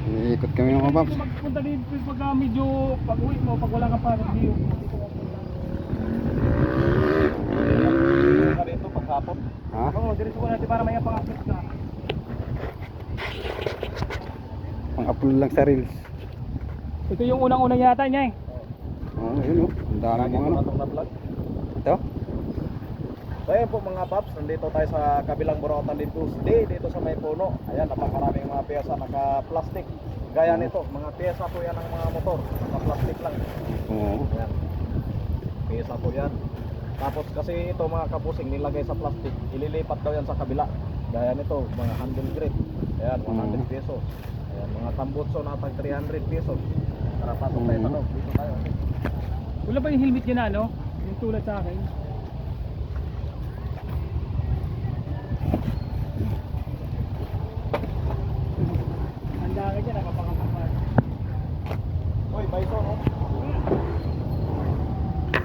Iikot kami mga paps. Magpunta din pag medyo pag-uwi mo, pag wala kang parang view. Dito paghapon. Ha? Oo, diretso ko natin para may pang-upload ka. Pang-upload lang sa reels. Ito yung unang-unang yata niya eh. Oo, yun o. Ang dami mga ano. Ito? So ayan po mga paps, nandito tayo sa kabilang Boracay din Tuesday dito sa may puno. Ayan, napakaraming mga pyesa naka-plastic. Gaya nito, mga pyesa po yan ng mga motor, naka-plastic lang. Oo. Ayan. Pyesa po yan. Tapos kasi ito mga kapusing nilagay sa plastic, ililipat daw yan sa kabila. Gaya nito, mga handle grip. Ayan, 100 pesos. Ayan, mga tambutso na tag 300 pesos. Tara, pasok tayo tanong. Dito tayo. Wala pa yung helmet niya na ano? Yung tulad sa akin. Handa ka dyan, nakapangapapan. Uy, bison oh.